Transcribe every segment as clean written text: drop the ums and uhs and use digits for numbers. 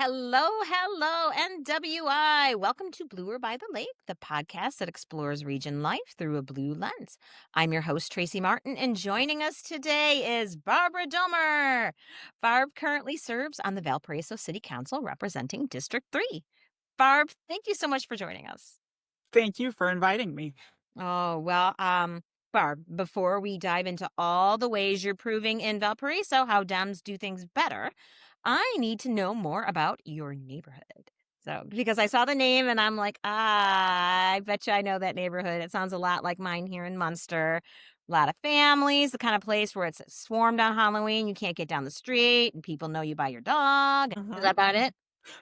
Hello, NWI. Welcome to Bluer by the Lake, the podcast that explores region life through a blue lens. I'm your host, Tracy Martin, and joining us today is Barbara Domer. Barb currently serves on the Valparaiso City Council representing District 3. Barb, thank you so much for joining us. Thank you for inviting me. Barb, before we dive into all the ways you're proving in Valparaiso how Dems do things better, I need to know more about your neighborhood. So, because I saw the name and I'm like, I bet you I know that neighborhood. It sounds a lot like mine here in Munster. A lot of families, the kind of place where it's swarmed on Halloween. You can't get down the street and people know you by your dog. Is that Mhm. about it?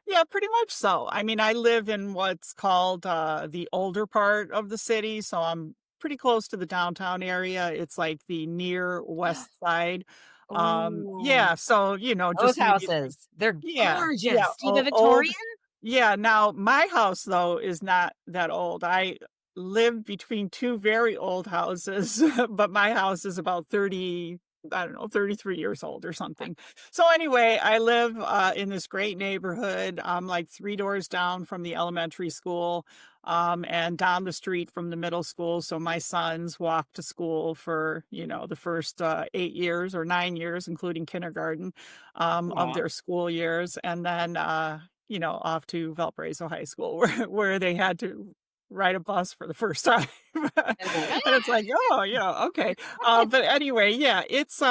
Yeah, pretty much so. I mean, I live in what's called, the older part of the city, so I'm pretty close to the downtown area. It's like the near west side. Oh, Yeah, so, those just immediately. houses. They're Yeah, yeah, gorgeous. Do you have a old. Victorian? Yeah, now my house, though, is not that old. I live between 2 very old houses, but my house is about 30, I don't know, 33 years old or something. So anyway, I live, in this great neighborhood. I'm, like, 3 doors down from the elementary school, and down the street from the middle school, so my sons walk to school for, the first, 8 years or 9 years, including kindergarten, of Yeah. their school years, and then, off to Valparaiso High School where they had to ride a bus for the first time. And like, And it's like, "Oh, yeah, okay." But anyway, yeah, it's,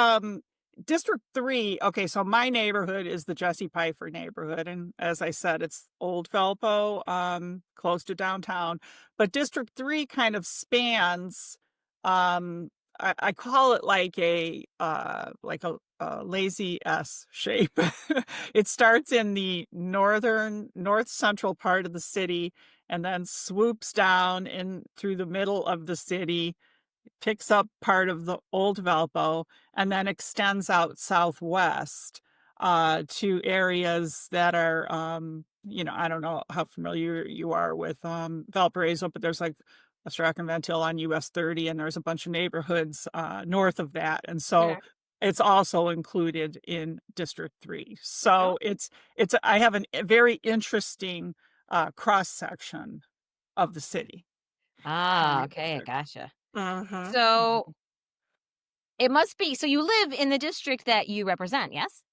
District 3. Okay, so my neighborhood is the Jesse Pfeiffer neighborhood, and as I said, it's Old Valpo, close to downtown, but District 3 kind of spans, I call it like a lazy S shape. It starts in the north central part of the city and then swoops down in through the middle of the city, picks up part of the old Valpo, and then extends out southwest, to areas that are, I don't know how familiar you are with, Valparaiso, but there's like a Strachan-Van on US 30, and there's a bunch of neighborhoods, north of that, and so okay. it's also included in District 3. Oh, So I have a very interesting, cross section of the city, my okay, neighborhood. gotcha. Mhm. So it must be. So you live in the district that you represent, yes?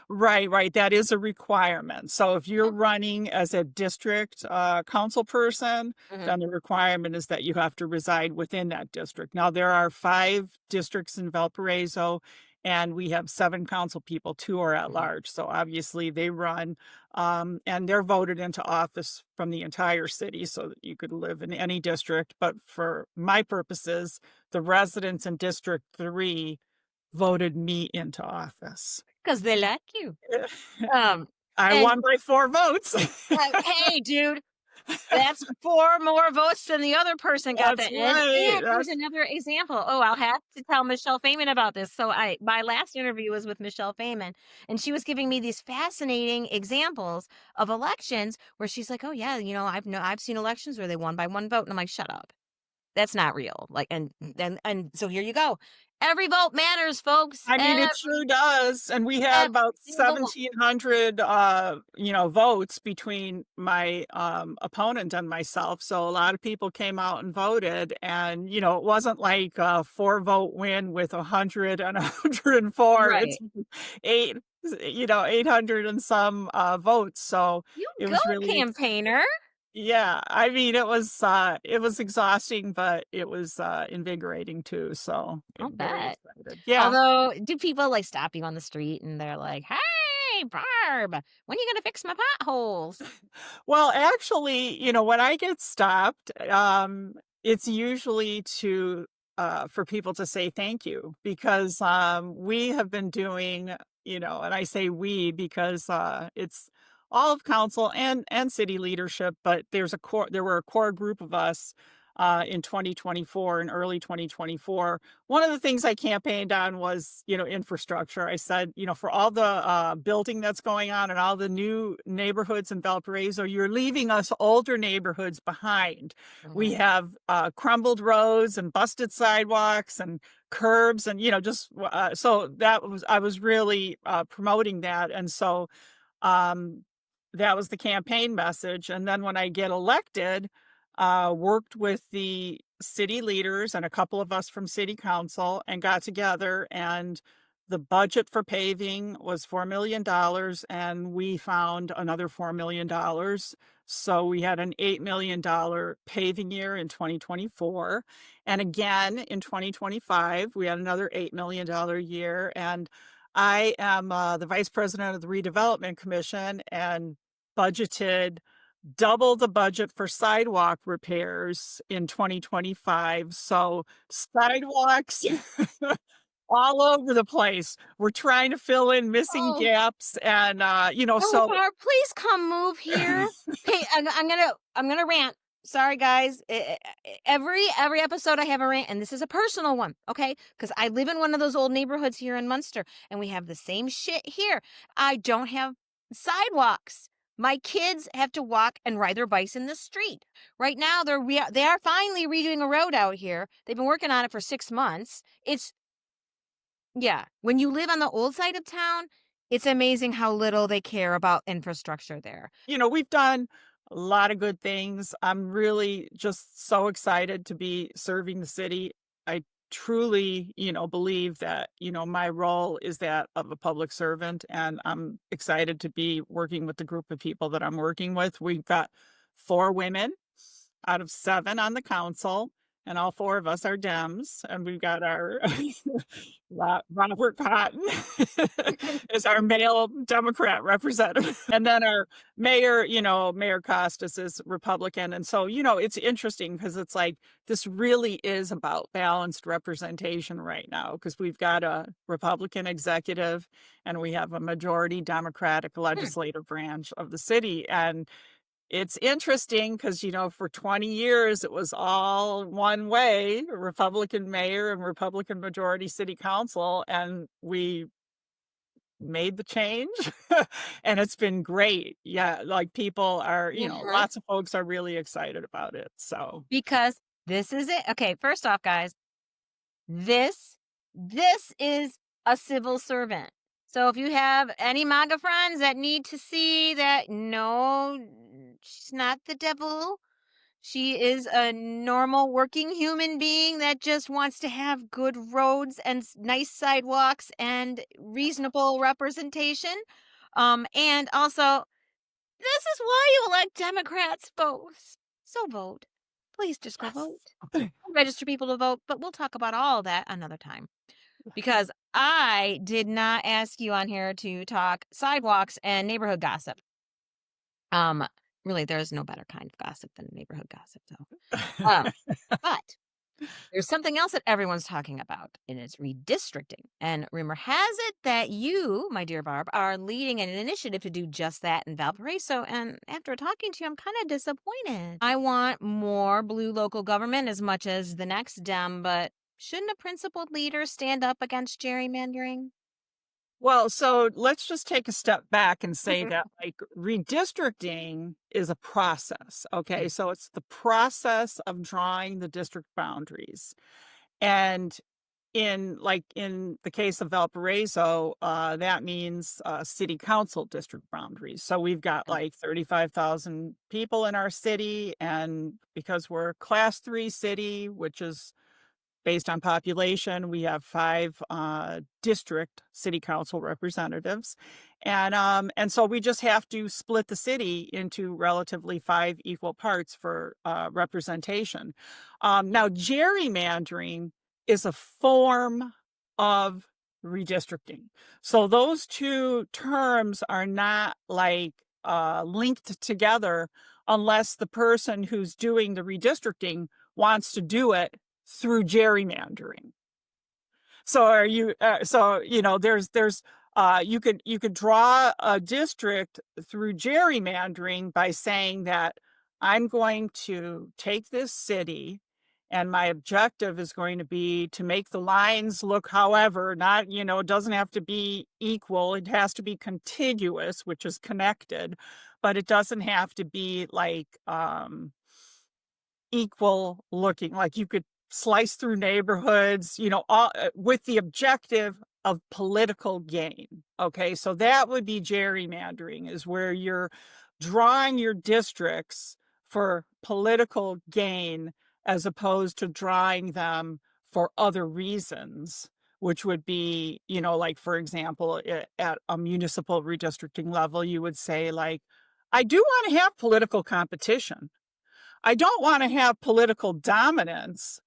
Right, right, that is a requirement. So if you're Oh, running as a district, council person, mhm, then the requirement is that you have to reside within that district. Now, there are 5 districts in Valparaiso, and we have 7 council people, 2 are at mhm. large. So obviously they run, and they're voted into office from the entire city so that you could live in any district. But for my purposes, the residents in District 3 voted me into office. 'Cause they like you. Um, I and, won by 4 votes. hey, dude, that's 4 more votes than the other person got That's that right, and here's another example. Oh, I'll have to tell Michelle Feynman about this. So my last interview was with Michelle Feynman, and she was giving me these fascinating examples of elections where she's like, "Oh, yeah, I've seen elections where they won by 1 vote." And I'm like, "Shut up. That's not real." Like, and so here you go. Every vote matters, folks. I mean, it Every sure does, and we had about single one. 1,700, votes between my, opponent and myself, so a lot of people came out and voted, and, it wasn't like a 4-vote win with 100 and 104. It's Right. 8 800 and some, votes, so You it go, was really. campaigner. Yeah, I mean, it was exhausting, but it was, invigorating too, so, I'll very bet. excited. Yeah. Although, do people, like, stop you on the street and they're like, "Hey, Barb, when are you gonna fix my potholes?" Well, actually, when I get stopped, it's usually for people to say thank you because, we have been doing, and I say we because, it's all of council and city leadership, but there were a core group of us, in 2024, in early 2024. One of the things I campaigned on was, infrastructure. I said, for all the, building that's going on and all the new neighborhoods in Valparaiso, you're leaving us older neighborhoods behind. We Mhm. have, crumbled roads and busted sidewalks and curbs and, so I was really, promoting that. And so, um, that was the campaign message, and then when I get elected, worked with the city leaders and a couple of us from city council and got together, and the budget for paving was $4 million, and we found another $4 million. So we had an $8 million paving year in 2024. And again, in 2025, we had another $8 million year. And I am the vice president of the redevelopment commission and budgeted double the budget for sidewalk repairs in 2025. So sidewalks all over the place. We're trying to fill in missing Oh. gaps and, Oh, so Barb, please come move here. Hey, I'm gonna rant. Sorry, guys. Every episode I have a rant, and this is a personal one, okay? Because I live in one of those old neighborhoods here in Munster, and we have the same shit here. I don't have sidewalks. My kids have to walk and ride their bikes in the street. Right now, they are finally redoing a road out here. They've been working on it for 6 months. It's Yeah, when you live on the old side of town, it's amazing how little they care about infrastructure there. we've done a lot of good things. I'm really just so excited to be serving the city. I truly, believe that, my role is that of a public servant, and I'm excited to be working with the group of people that I'm working with. We've got 4 women out of 7 on the council, and all 4 of us are Dems, and we've got our Robert Cotton is our male Democrat representative, and then our mayor, Mayor Costas is Republican, and so, it's interesting because it's like, this really is about balanced representation right now because 'cause we've got a Republican executive and we have a majority Democratic Hmm. legislative branch of the city, and it's interesting because, for 20 years, it was all one way, Republican mayor and Republican majority city council, and we made the change, and it's been great. Yeah, like, people are Uh-huh. lots of folks are really excited about it, so Because this is it. Okay, first off, guys, this this is a civil servant. So if you have any MAGA friends that need to see that, no, she's not the devil. She is a normal working human being that just wants to have good roads and nice sidewalks and reasonable representation. And also, this is why you elect Democrats. Vote. So vote. Please just go yes. vote. Register people to vote, but we'll talk about all that another time. Because I did not ask you on here to talk sidewalks and neighborhood gossip. Um, really, there's no better kind of gossip than neighborhood gossip, though. But there's something else that everyone's talking about, and it's redistricting. And rumor has it that you, my dear Barb, are leading an initiative to do just that in Valparaiso. And after talking to you, I'm kind of disappointed. I want more blue local government as much as the next Dem, but shouldn't a principled leader stand up against gerrymandering? Well, so let's just take a step back and say that, like, redistricting is a process, okay? So it's the process of drawing the district boundaries. And in the case of Valparaiso, that means city council district boundaries. So we've got like 35,000 people in our city, and because we're a class 3 city, which is based on population, we have 5 district city council representatives, and so we just have to split the city into relatively 5 equal parts for representation. Now, gerrymandering is a form of redistricting, so those 2 terms are not like linked together unless the person who's doing the redistricting wants to do it through gerrymandering. So are you so, you could draw a district through gerrymandering by saying that I'm going to take this city and my objective is going to be to make the lines look however, not, it doesn't have to be equal. It has to be contiguous, which is connected, but it doesn't have to be like equal looking, like, you could slice through neighborhoods, all with the objective of political gain, okay? So that would be gerrymandering, is where you're drawing your districts for political gain as opposed to drawing them for other reasons, which would be, like, for example, at a municipal redistricting level, you would say, like, I do want to have political competition. I don't wanna have political dominance,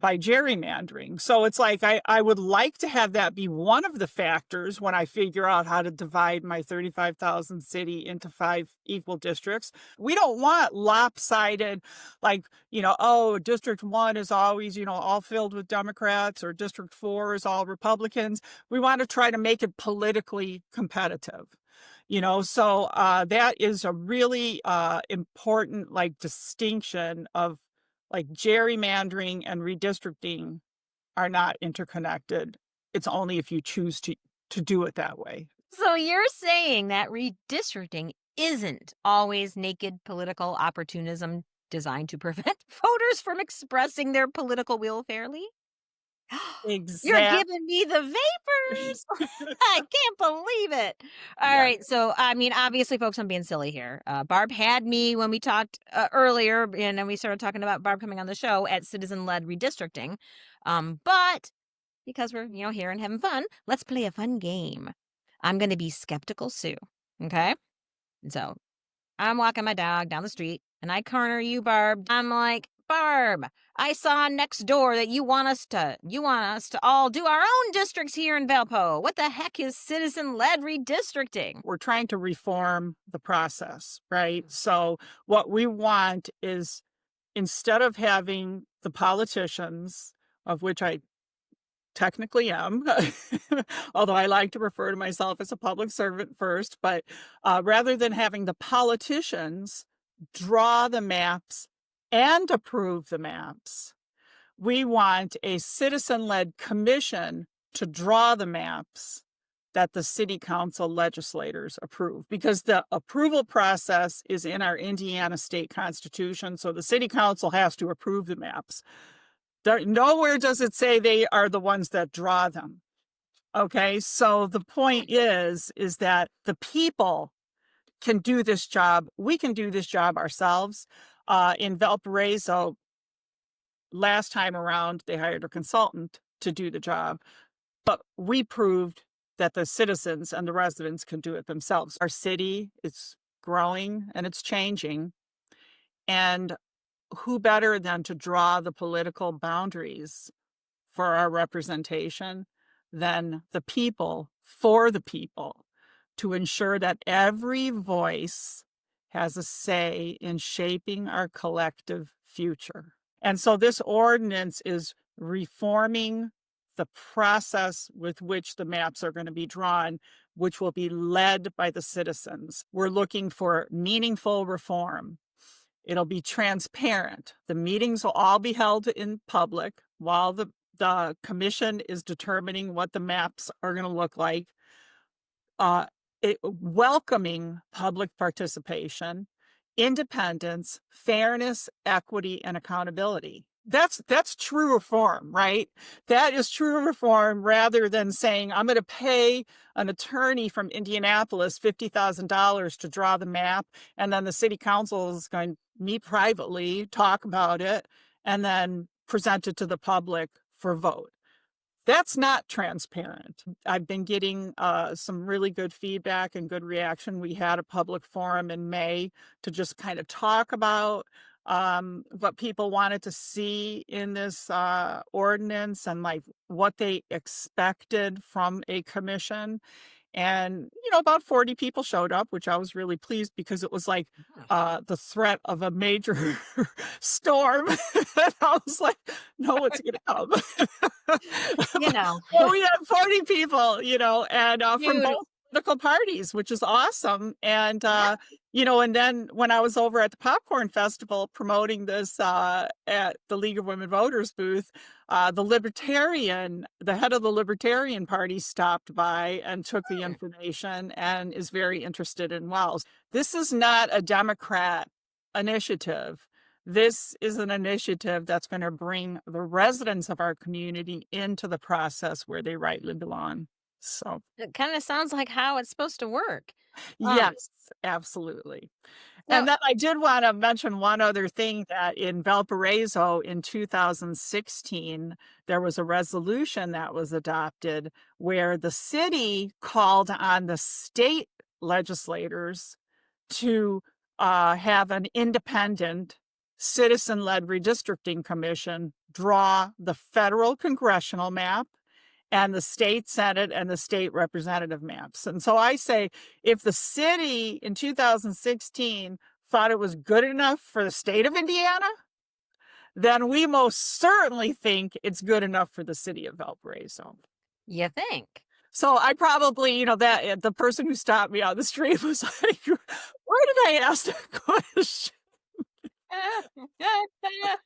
by gerrymandering. So it's like I would like to have that be one of the factors when I figure out how to divide my 35,000 city into 5 equal districts. We don't want lopsided, like, "Oh, District 1 is always, all filled with Democrats, or District 4 is all Republicans." We wanna try to make it politically competitive. So that is a really important, like, distinction of, like, gerrymandering and redistricting are not interconnected. It's only if you choose to do it that way. So you're saying that redistricting isn't always naked political opportunism designed to prevent voters from expressing their political will fairly? You're Exactly. giving me the vapors. I can't believe it. All Yeah. right. So, I mean, obviously, folks, I'm being silly here. Barb had me when we talked earlier, and then we started talking about Barb coming on the show at citizen led redistricting. But because we're, here and having fun, let's play a fun game. I'm going to be skeptical Sue. Okay. So I'm walking my dog down the street and I corner you, Barb. I'm like, Barb, I saw next door that you want us to all do our own districts here in Valpo. What the heck is citizen-led redistricting? We're trying to reform the process, right? So what we want is, instead of having the politicians, of which I technically am, although I like to refer to myself as a public servant first, but rather than having the politicians draw the maps and approve the maps, we want a citizen led commission to draw the maps that the city council legislators approve, because the approval process is in our Indiana state constitution. So the city council has to approve the maps. Nowhere does it say they are the ones that draw them. Okay, so the point is that the people can do this job. We can do this job ourselves. In Valparaiso, last time around, they hired a consultant to do the job, but we proved that the citizens and the residents can do it themselves. Our city is growing and it's changing, and who better than to draw the political boundaries for our representation than the people for the people, to ensure that every voice has a say in shaping our collective future. And so this ordinance is reforming the process with which the maps are going to be drawn, which will be led by the citizens. We're looking for meaningful reform. It'll be transparent. The meetings will all be held in public while the commission is determining what the maps are going to look like. Uh, welcoming public participation, independence, fairness, equity, and accountability. That's true reform, right? That is true reform, rather than saying, I'm going to pay an attorney from Indianapolis $50,000 to draw the map, and then the city council is going to meet privately, talk about it, and then present it to the public for vote. That's not transparent. I've been getting some really good feedback and good reaction. We had a public forum in May to just kind of talk about what people wanted to see in this ordinance, and like what they expected from a commission. And, about 40 people showed up, which I was really pleased, because it was like the threat of a major storm. And I was like, no one's going to come. You know, Well, we had 40 people, and from beautiful. both political parties, which is awesome. And, Yeah. and then when I was over at the Popcorn Festival promoting this at the League of Women Voters booth, the head of the Libertarian Party stopped by and took the information and is very interested in Wells. This is not a Democrat initiative. This is an initiative that's going to bring the residents of our community into the process where they rightly belong. So, It kinda sounds like how it's supposed to work. Um, yes, absolutely. so And then I did wanna mention one other thing that in Valparaiso in 2016, there was a resolution that was adopted where the city called on the state legislators to, have an independent citizen-led redistricting commission draw the federal congressional map and the state senate and the state representative maps. And so I say, if the city in 2016 thought it was good enough for the state of Indiana, then we most certainly think it's good enough for the city of Valparaiso. you think. So I probably, that the person who stopped me on the street was like, "Why did I ask that question?" You're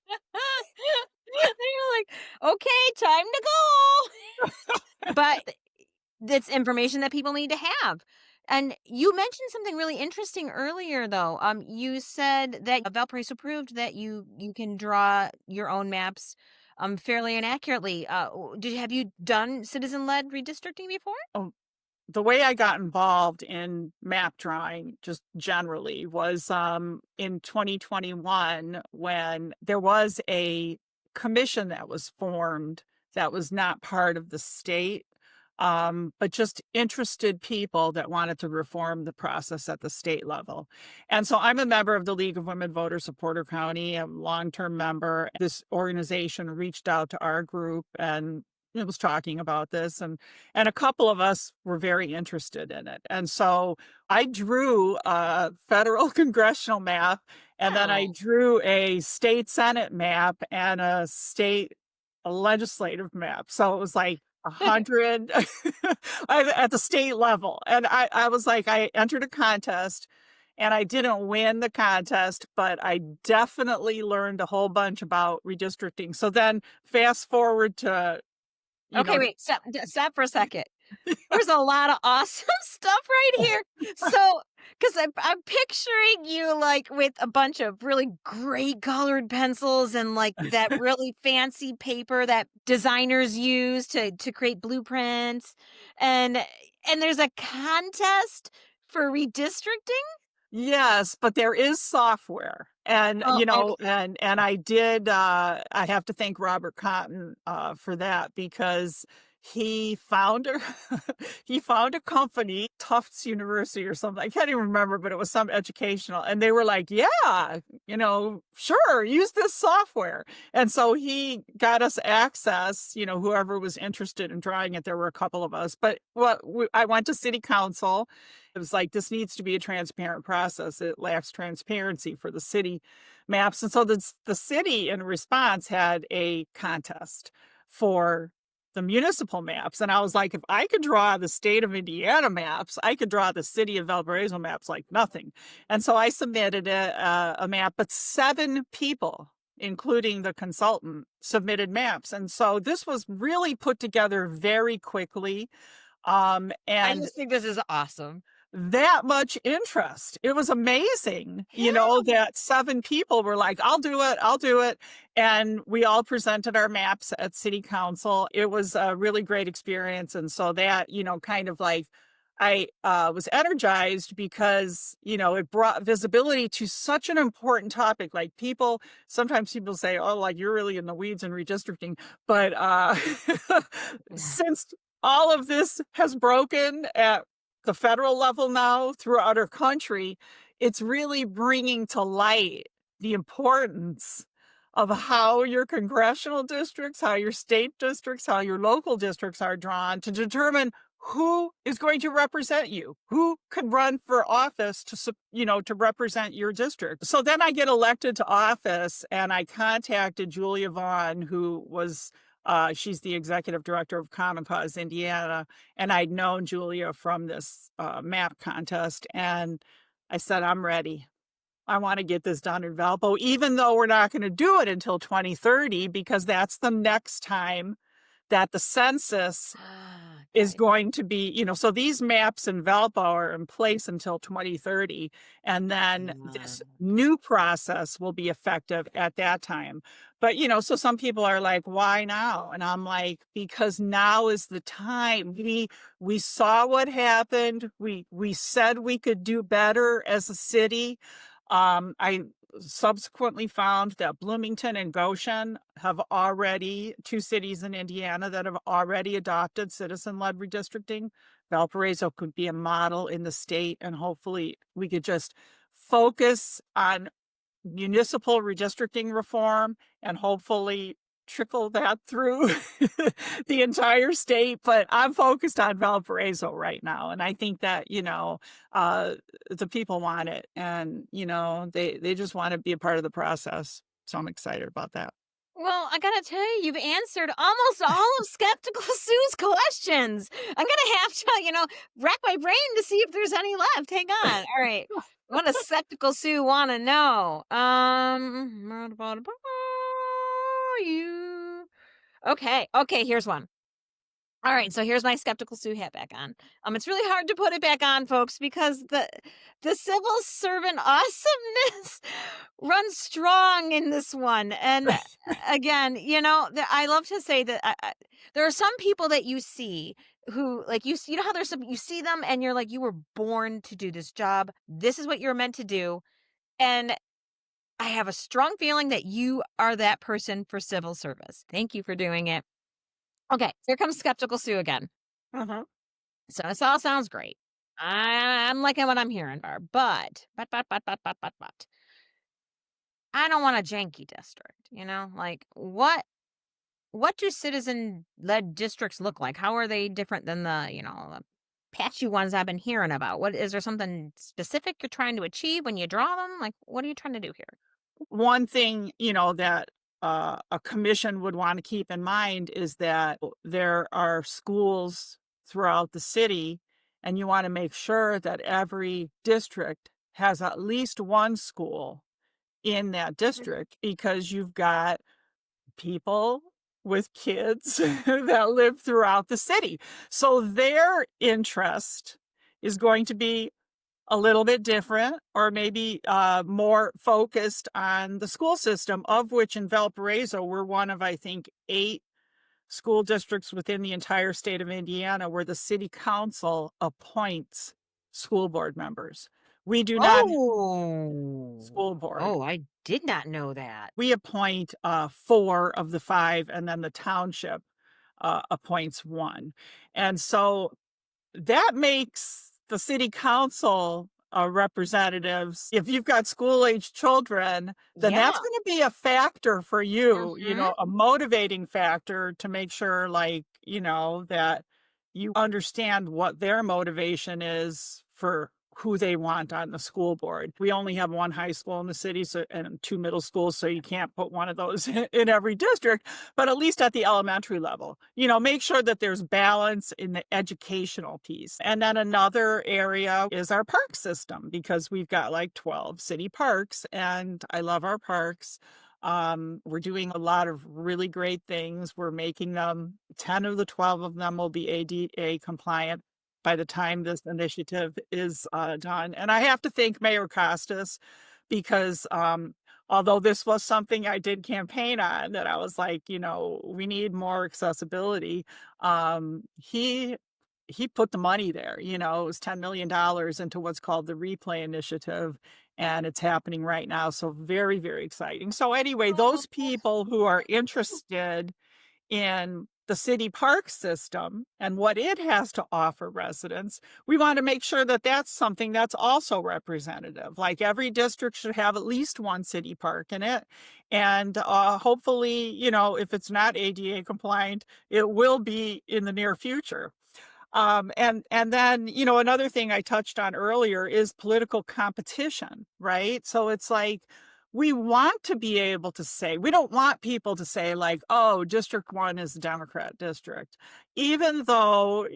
like, "Okay, time to go." But that's information that people need to have. And you mentioned something really interesting earlier, though. You said that Valparaiso proved that you can draw your own maps, fairly and accurately. Have you done citizen led redistricting before? Oh, the way I got involved in map drawing just generally was, in 2021 when there was a commission that was formed that was not part of the state, but just interested people that wanted to reform the process at the state level. And so I'm a member of the League of Women Voters of Porter County, a long-term member. This organization reached out to our group and it was talking about this, and a couple of us were very interested in it. And so I drew a federal congressional map, and then I Oh. drew a state senate map and a state legislative map. So it was like 100 at the state level. And I was like, I entered a contest and I didn't win the contest, but I definitely learned a whole bunch about redistricting. So then fast forward to, you Okay, know, wait, stop for a second. There's a lot of awesome stuff right here. So, because I'm picturing you like with a bunch of really great colored pencils and like that really fancy paper that designers use to create blueprints, and there's a contest for redistricting. yes, but there is software. And, Oh, okay. and I did, I have to thank Robert Cotton, for that because he found a he found a company, Tufts University or something. I can't even remember, but it was some educational. And they were like, "Yeah, sure, use this software." And so he got us access, whoever was interested in trying it. There were a couple of us, but I went to city council. It was like, this needs to be a transparent process. It lacks transparency for the city maps. And so the city, in response, had a contest for the municipal maps. And I was like, if I could draw the state of Indiana maps, I could draw the city of Valparaiso maps like nothing. And so I submitted a map, but 7 people, including the consultant, submitted maps. And so this was really put together very quickly. I And just think this is awesome. that much interest. It was amazing, Yeah. that 7 people were like, "I'll do it, I'll do it." And we all presented our maps at city council. It was a really great experience, and so that, kind of like I, was energized because, it brought visibility to such an important topic. Like, sometimes people say, "Oh, like, you're really in the weeds in redistricting." But, Yeah. since all of this has broken at the federal level now throughout our country, it's really bringing to light the importance of how your congressional districts, how your state districts, how your local districts are drawn to determine who is going to represent you, who could run for office to represent your district. So then I get elected to office and I contacted Julia Vaughn, who was she's the executive director of Common Cause Indiana, and I'd known Julia from this map contest. And I said, I'm ready. I want to get this done in Valpo, even though we're not going to do it until 2030, because that's the next time that the census is Okay. going to be, so these maps in Valpo are in place until 2030, and then this Uh, new process will be effective at that time. But, so some people are like, "Why now?" And I'm like, "Because now is the time. We saw what happened. We said we could do better as a city." I subsequently found that Bloomington and Goshen have already, two cities in Indiana that have already adopted citizen-led redistricting. Valparaiso could be a model in the state, and hopefully we could just focus on municipal redistricting reform and hopefully trickle that through the entire state. But I'm focused on Valparaiso right now. And I think that, the people want it, and, they just want to be a part of the process. So I'm excited about that. well, I gotta tell you, you've answered almost all of Skeptical Sue's questions. I'm gonna have to, rack my brain to see if there's any left. Hang on. All right. What does Skeptical Sue want to know? You. Okay. Okay. Here's one. All right, so here's my skeptical Sue hat back on. It's really hard to put it back on, folks, because the civil servant awesomeness runs strong in this one. And again, I love to say that there are some people that you see who, like, you know how there's some, you see them and you're like, you were born to do this job. This is what you're meant to do. And I have a strong feeling that you are that person for civil service. Thank you for doing it. Okay, here comes skeptical Sue again. Uh-huh. So this all sounds great. I'm liking what I'm hearing, Barb. But I don't want a janky district. Like what do citizen led districts look like? How are they different than the patchy ones I've been hearing about? What is there something specific you're trying to achieve when you draw them? Like what are you trying to do here? One thing, that a commission would want to keep in mind is that there are schools throughout the city, and you want to make sure that every district has at least one school in that district, because you've got people with kids that live throughout the city. So their interest is going to be a little bit different, or maybe more focused on the school system, of which in Valparaiso, we're one of, I think, 8 school districts within the entire state of Indiana where the city council appoints school board members. We do not have Oh. school board. Oh, I did not know that. We appoint 4 of the 5, and then the township appoints 1. And so that makes the city council representatives, if you've got school-age children, then Yeah. that's gonna be a factor for you, Mhm. a motivating factor to make sure, like, that you understand what their motivation is for who they want on the school board. We only have 1 high school in the city, so, and 2 middle schools, so you can't put one of those in every district, but at least at the elementary level, make sure that there's balance in the educational piece. And then another area is our park system, because we've got like 12 city parks, and I love our parks. We're doing a lot of really great things. We're making them, 10 of the 12 of them will be ADA compliant by the time this initiative is done. And I have to thank Mayor Costas, because although this was something I did campaign on, that I was like, we need more accessibility. He put the money there. It was $10 million into what's called the Replay Initiative, and it's happening right now. So very, very exciting. So anyway, those people who are interested in the city park system and what it has to offer residents, we want to make sure that that's something that's also representative. Like every district should have at least one city park in it. And hopefully, if it's not ADA compliant, it will be in the near future. And then, another thing I touched on earlier is political competition, right? So it's like, we want to be able to say, we don't want people to say, like, oh, District 1 is a Democrat district. Even though,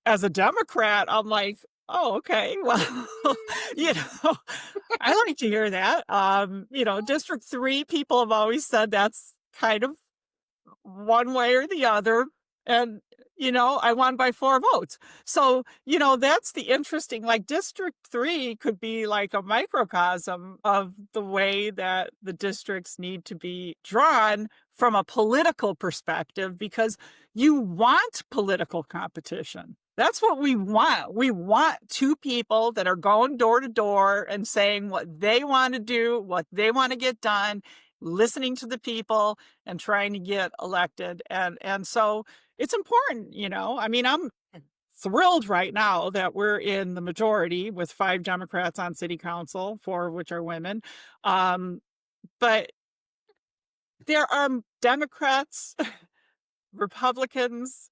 as a Democrat, I'm like, oh, okay, well, you know, I like to hear that. District 3, people have always said that's kind of one way or the other. And I won by 4 votes. So, that's the interesting, like, District 3 could be like a microcosm of the way that the districts need to be drawn from a political perspective, because you want political competition. That's what we want. We want 2 people that are going door to door and saying what they wanna do, what they wanna get done, listening to the people, and trying to get elected, and so it's important, I mean, I'm thrilled right now that we're in the majority with 5 Democrats on city council, 4 of which are women. Um, but there are Democrats, Republicans,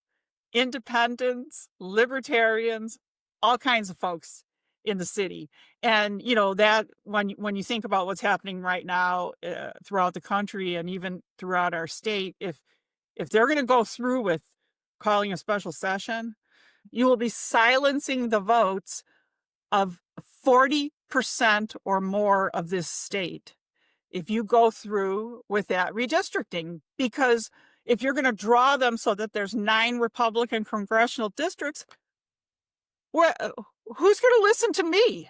independents, libertarians, all kinds of folks in the city. And, that when you think about what's happening right now, throughout the country and even throughout our state, if they're gonna go through with calling a special session, you will be silencing the votes of 40% or more of this state if you go through with that redistricting. Because if you're gonna draw them so that there's 9 Republican congressional districts, where who's gonna listen to me?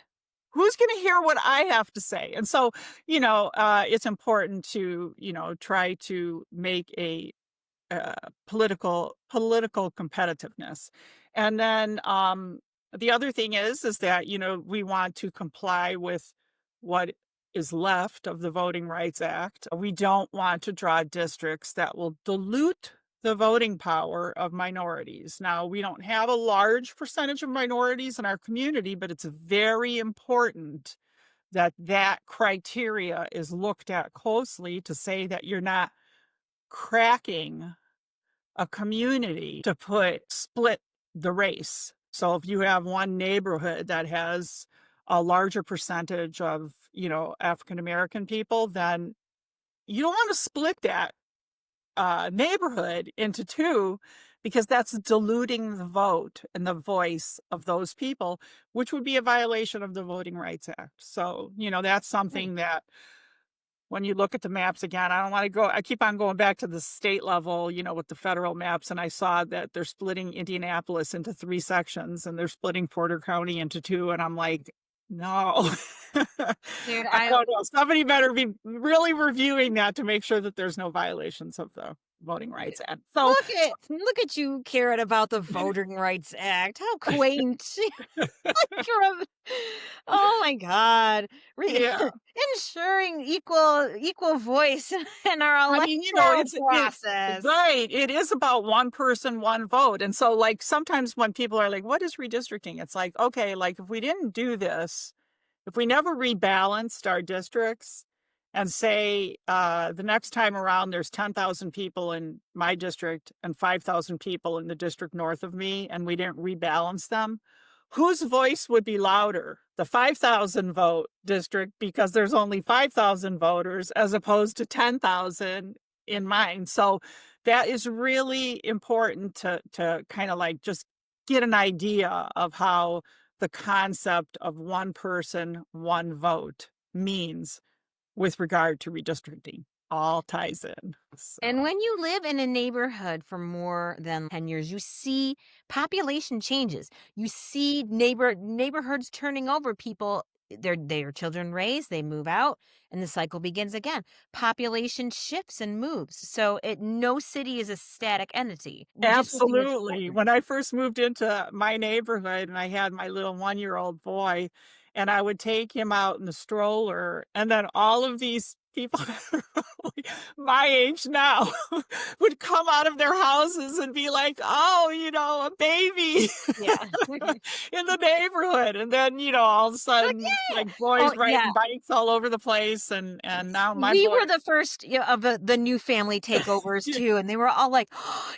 Who's gonna hear what I have to say? And so, it's important to, try to make a political competitiveness. And then the other thing is that we want to comply with what is left of the Voting Rights Act. We don't want to draw districts that will dilute the voting power of minorities. Now, we don't have a large percentage of minorities in our community, but it's very important that that criteria is looked at closely to say that you're not cracking a community to split the race. So if you have one neighborhood that has a larger percentage of, African American people, then you don't want to split that neighborhood into 2, because that's diluting the vote and the voice of those people, which would be a violation of the Voting Rights Act. So, that's Right. something that when you look at the maps again, I keep on going back to the state level, with the federal maps, and I saw that they're splitting Indianapolis into 3 sections, and they're splitting Porter County into 2, and I'm like, "No." Dude, I don't know. Somebody better be really reviewing that to make sure that there's no violations of the Voting Rights Act. So look at you caring about the Voting Rights Act. How quaint. You're a oh my god. yeah. Ensuring equal voice in our I mean, electoral it process. right, it is about one person, one vote, and so, like, sometimes when people are like, "What is redistricting?" It's like, okay, like, if we didn't do this, if we never rebalanced our districts and say, the next time around there's 10,000 people in my district and 5,000 people in the district north of me, and we didn't rebalance them, whose voice would be louder? The 5,000 vote district, because there's only 5,000 voters as opposed to 10,000 in mine. So that is really important to kind of like just get an idea of how the concept of one person, one vote means with regard to redistricting. All ties in. And So when you live in a neighborhood for more than 10 years, you see population changes. You see neighborhoods turning over. People, their children raise, they move out, and the cycle begins again. Population shifts and moves. So no city is a static entity. Redistricting is absolutely. important. When I first moved into my neighborhood and I had my little 1-year-old boy, and I would take him out in the stroller, and then all of these people that are probably my age now would come out of their houses and be like, "Oh, a baby Yeah. in the neighborhood." And then, all of a Like, sudden, yeah. like, Oh, boys yeah. riding bikes all over the place, and now my We boy were the first, of the new family takeovers too, and they were all like,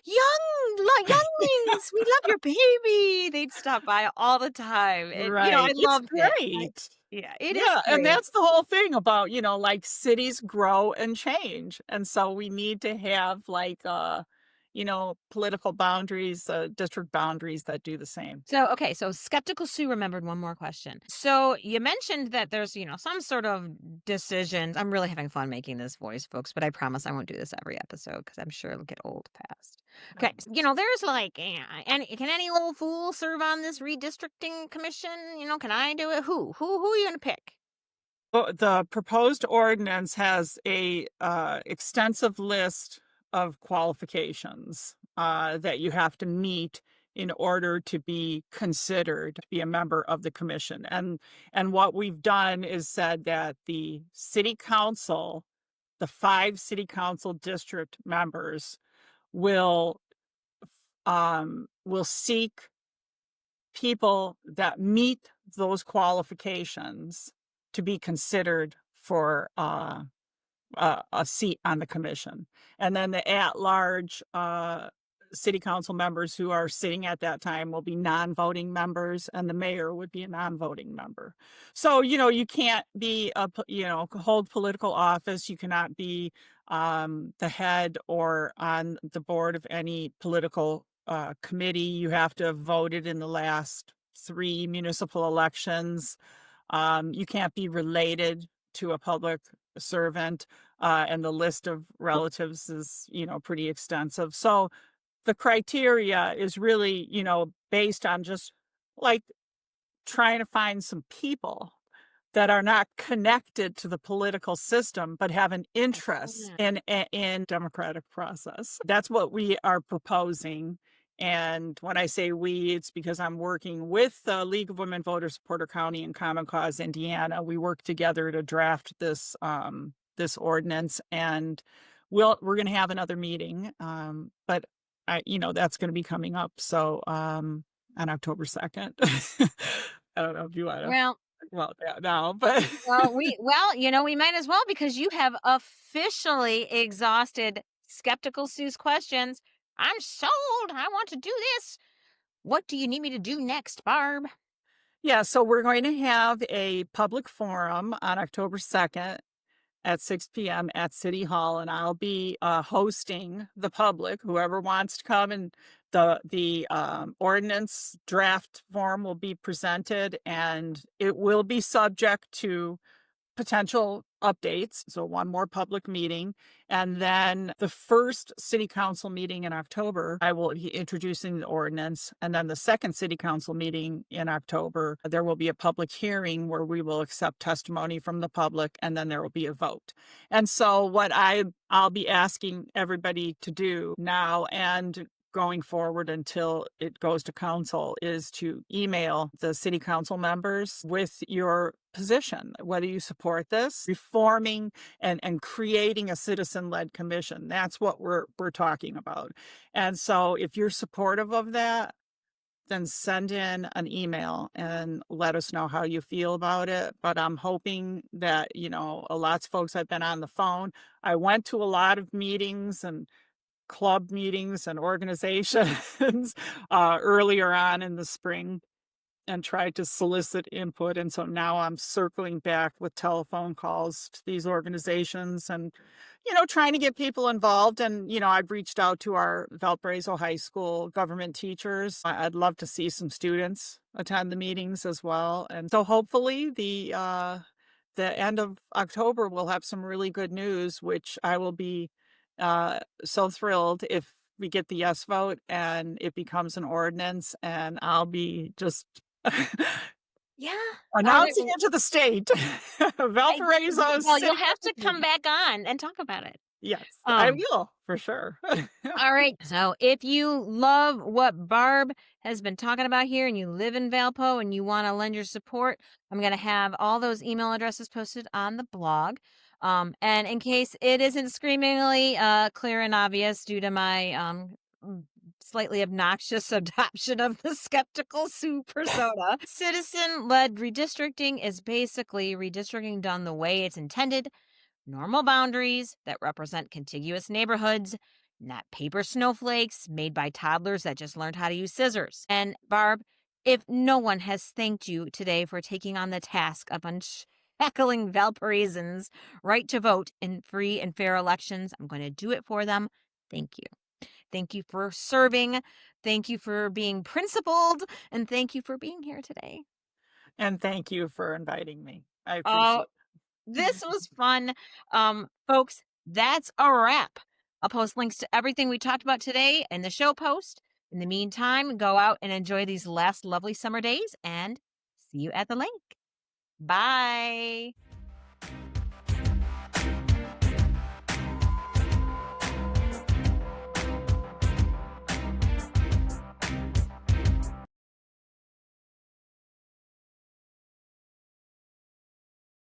younglings, we love your baby." They'd stop by all the time, and, I Right, it's loved it. great. Yeah, it is Yeah, and great. that's the whole thing about, like, cities grow and change, and so we need to have, like, political boundaries, district boundaries that do the same. So, okay, so Skeptical Sue remembered one more question. So, you mentioned that there's, some sort of decisions. I'm really having fun making this voice, folks, but I promise I won't do this every episode because I'm sure it'll get old fast. Okay, there's like, can any old fool serve on this redistricting commission? Can I do it? Who are you gonna pick? Well, the proposed ordinance has a, extensive list of qualifications, that you have to meet in order to be considered to be a member of the commission, and what we've done is said that the city council, the 5 city council district members will, will seek people that meet those qualifications to be considered for, a seat on the commission. And then the at-large, city council members who are sitting at that time will be non-voting members, and the mayor would be a non-voting member. So, you can't be hold political office, you cannot be, the head or on the board of any political, committee. You have to have voted in the last 3 municipal elections. You can't be related to a public servant, and the list of relatives is, pretty extensive. So the criteria is really, based on just like trying to find some people that are not connected to the political system, but have an interest Excellent. in democratic process. That's what we are proposing. And when I say we, it's because I'm working with the League of Women Voters of Porter County and Common Cause Indiana. We work together to draft this ordinance, and we're going to have another meeting. But that's going to be coming up. So on October 2nd. I don't know if you want to Well, well, yeah, no, but we might as well because you have officially exhausted Skeptical Sue's questions. I'm sold. I want to do this. What do you need me to do next, Barb? yeah, so we're going to have a public forum on October 2nd at 6 p.m. at City Hall, and I'll be, hosting the public, whoever wants to come, and the ordinance draft form will be presented, and it will be subject to potential updates. So one more public meeting. And then the first city council meeting in October, I will be introducing the ordinance. And then the second city council meeting in October, there will be a public hearing where we will accept testimony from the public, and then there will be a vote. And so what I'll be asking everybody to do now and going forward until it goes to council is to email the city council members with your position, whether you support this, reforming and creating a citizen-led commission. That's what we're talking about. And so if you're supportive of that, then send in an email and let us know how you feel about it. But I'm hoping that, lots of folks have been on the phone. I went to a lot of meetings and club meetings and organizations earlier on in the spring and tried to solicit input. And so now I'm circling back with telephone calls to these organizations and, trying to get people involved. And, I've reached out to our Valparaiso High School government teachers. I'd love to see some students attend the meetings as well. And so hopefully the end of October, we'll have some really good news, which I will be so thrilled if we get the yes vote and it becomes an ordinance, and I'll be just Yeah. announcing it to the state. Valparaiso Well, City. you'll have to come back on and talk about it. Yes, I Um, will for sure. all right. So if you love what Barb has been talking about here and you live in Valpo and you want to lend your support, I'm going to have all those email addresses posted on the blog. And in case it isn't screamingly clear and obvious due to my slightly obnoxious adoption of the skeptical Sue persona, citizen led redistricting is basically redistricting done the way it's intended. Normal boundaries that represent contiguous neighborhoods, not paper snowflakes made by toddlers that just learned how to use scissors. And Barb, if no one has thanked you today for taking on the task of unshackling Valparaisan's right to vote in free and fair elections, I'm going to do it for them. Thank you. Thank you for serving. Thank you for being principled. And thank you for being here today. And thank you for inviting me. I Oh, appreciate it. this was fun. Folks, that's a wrap. I'll post links to everything we talked about today in the show post. In the meantime, go out and enjoy these last lovely summer days and see you at the lake. Bye.